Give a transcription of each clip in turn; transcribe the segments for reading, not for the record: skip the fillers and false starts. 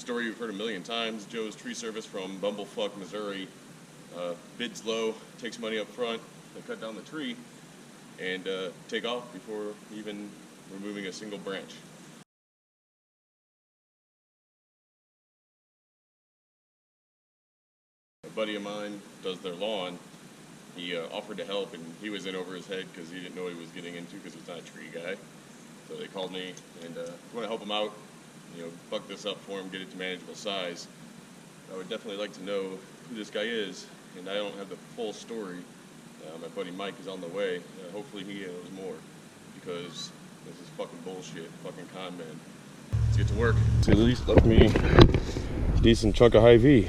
story you've heard a million times. Joe's Tree Service from Bumblefuck, Missouri. Bids low, takes money up front, they cut down the tree, and take off before even removing a single branch. A buddy of mine does their lawn. He offered to help, and he was in over his head because he didn't know what he was getting into because he's not a tree guy. So they called me, and if you want to help him out, buck this up for him, get it to manageable size. I would definitely like to know who this guy is, and I don't have the full story. My buddy Mike is on the way. Hopefully he knows more, because this is fucking bullshit, fucking con man. Let's get to work. So at least left me a decent chunk of Hy-Vee.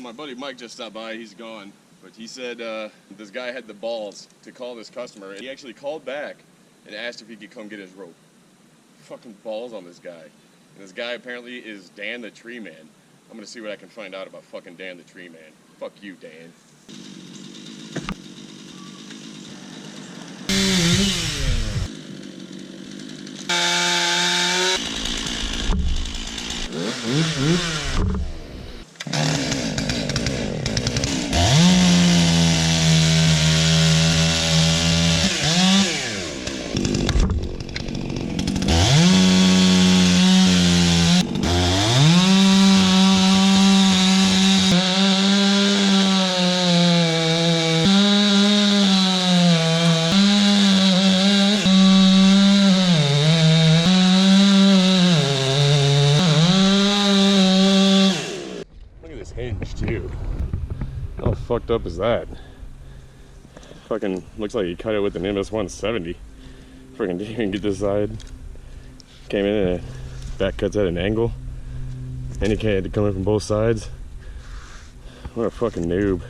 My buddy Mike just stopped by. He's gone, but he said this guy had the balls to call this customer, and he actually called back and asked if he could come get his rope. Fucking balls on this guy. And this guy apparently is Dan the Tree Man. I'm gonna see what I can find out about fucking Dan the Tree Man. Fuck you, Dan. Hinge too. How fucked up is that? Fucking looks like he cut it with an MS 170. Fucking didn't even get this side. Came in and back cuts at an angle. And he had to come in from both sides. What a fucking noob.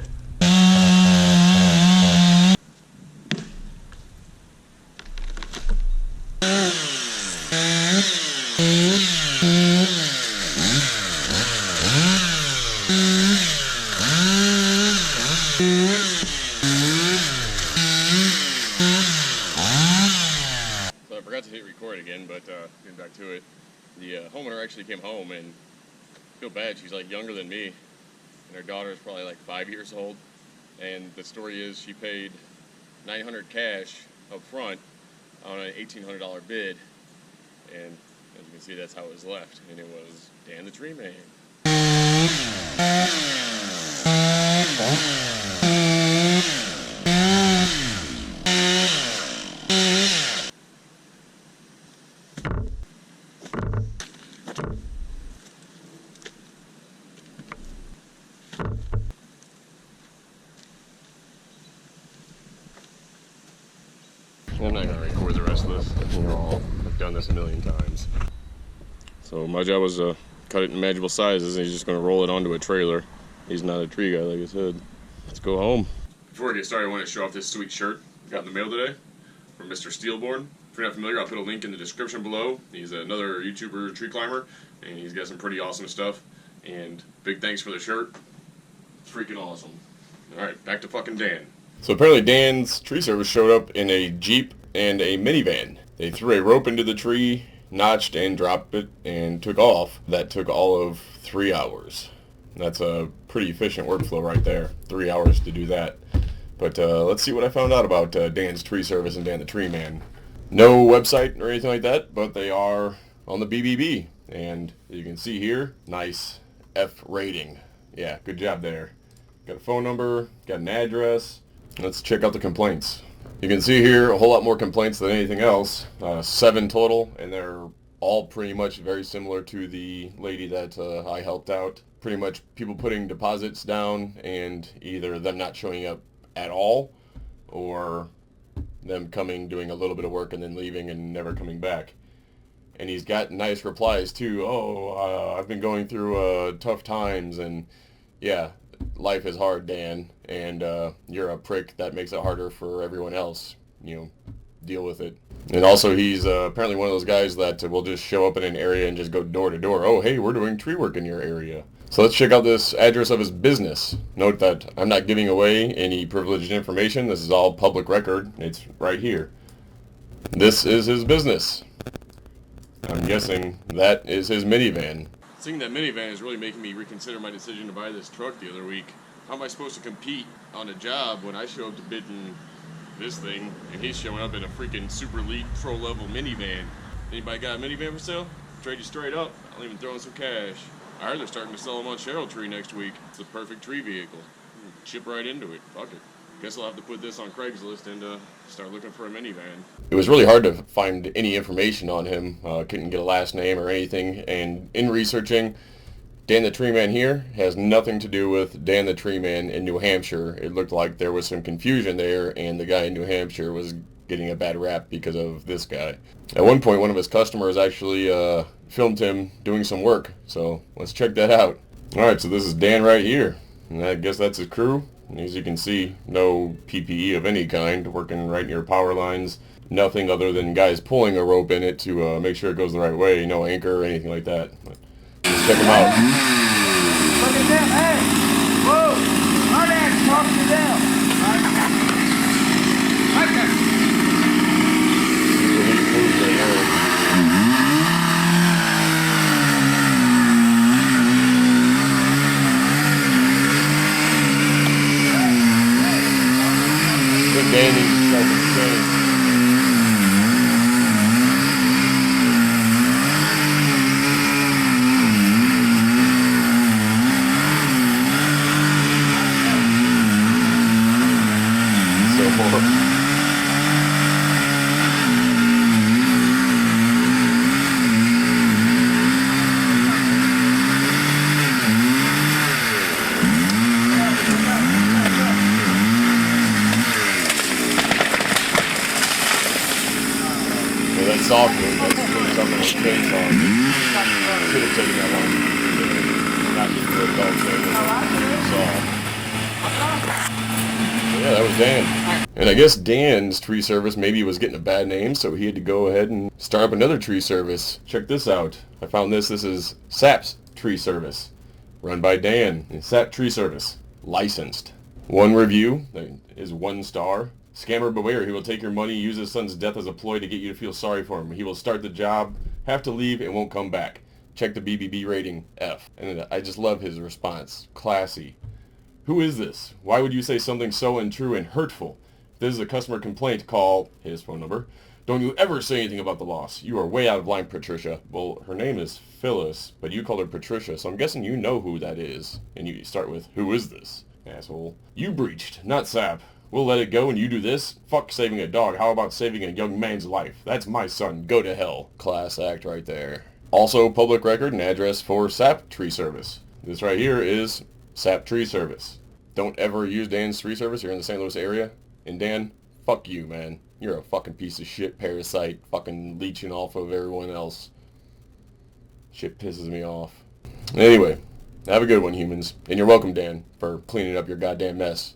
So I forgot to hit record again, but getting back to it, the homeowner actually came home, and I feel bad. She's like younger than me, and her daughter is probably like 5 years old. And the story is she paid $900 cash up front on an $1,800 bid, and as you can see, that's how it was left, and it was Dan the Tree Man. I'm not gonna record the rest of this. I've done this a million times. So my job was to cut it in manageable sizes, and he's just gonna roll it onto a trailer. He's not a tree guy, like I said. Let's go home. Before we get started, I want to show off this sweet shirt I got in the mail today from Mr. Steelborn. If you're not familiar, I'll put a link in the description below. He's another YouTuber tree climber, and he's got some pretty awesome stuff. And big thanks for the shirt. It's freaking awesome. Alright, back to fucking Dan. So apparently Dan's Tree Service showed up in a Jeep and a minivan. They threw a rope into the tree, notched and dropped it, and took off. That took all of 3 hours. That's a pretty efficient workflow right there. 3 hours to do that. But let's see what I found out about Dan's Tree Service and Dan the Tree Man. No website or anything like that, but they are on the BBB. And as you can see here, nice F rating. Yeah, good job there. Got a phone number, got an address. Let's check out the complaints. You can see here a whole lot more complaints than anything else. 7 total, and they're all pretty much very similar to the lady that I helped out. Pretty much people putting deposits down and either them not showing up at all or them coming, doing a little bit of work and then leaving and never coming back. And he's got nice replies too. I've been going through tough times, and yeah, life is hard, Dan, and you're a prick that makes it harder for everyone else. deal with it. And also, he's apparently one of those guys that will just show up in an area and just go door to door. Oh, hey, we're doing tree work in your area. So let's check out this address of his business. Note that I'm not giving away any privileged information. This is all public record. It's right here. This is his business. I'm guessing that is his minivan. Seeing that minivan is really making me reconsider my decision to buy this truck the other week. How am I supposed to compete on a job when I show up to bid in this thing and he's showing up in a freaking super elite pro level minivan? Anybody got a minivan for sale? Trade you straight up. I'll even throw in some cash. I heard they're starting to sell them on Cheryl Tree next week. It's the perfect tree vehicle. Chip right into it. Fuck it. Guess I'll have to put this on Craigslist and start looking for a minivan. It was really hard to find any information on him. Couldn't get a last name or anything. And in researching, Dan the Tree Man here has nothing to do with Dan the Tree Man in New Hampshire. It looked like there was some confusion there, and the guy in New Hampshire was getting a bad rap because of this guy. At one point, one of his customers actually filmed him doing some work. So let's check that out. Alright, so this is Dan right here. And I guess that's his crew. As you can see, no PPE of any kind, working right near power lines. Nothing other than guys pulling a rope in it to make sure it goes the right way. No anchor or anything like that. But let's check them out. Look at them, hey! Whoa! Our dad's talking to them! Right there! Danny, self-contained. That's software. That's really something with chainsaw. Could have taken that long. Not just for a dog chainsaw. Yeah, that was Dan. And I guess Dan's tree service maybe was getting a bad name, so he had to go ahead and start up another tree service. Check this out. I found this. This is SAP's tree service, run by Dan. SAP Tree Service, licensed. One review is 1 star. Scammer beware, he will take your money, use his son's death as a ploy to get you to feel sorry for him. He will start the job, have to leave, and won't come back. Check the BBB rating, F. And I just love his response. Classy. Who is this? Why would you say something so untrue and hurtful? If this is a customer complaint, call his phone number. Don't you ever say anything about the loss. You are way out of line, Patricia. Well, her name is Phyllis, but you call her Patricia, so I'm guessing you know who that is. And you start with, who is this, asshole? You breached, not SAP. We'll let it go and you do this? Fuck saving a dog. How about saving a young man's life? That's my son. Go to hell. Class act right there. Also, public record and address for SAP Tree Service. This right here is SAP Tree Service. Don't ever use Dan's tree service. You're in the St. Louis area. And Dan, fuck you, man. You're a fucking piece of shit parasite. Fucking leeching off of everyone else. Shit pisses me off. Anyway, have a good one, humans. And you're welcome, Dan, for cleaning up your goddamn mess.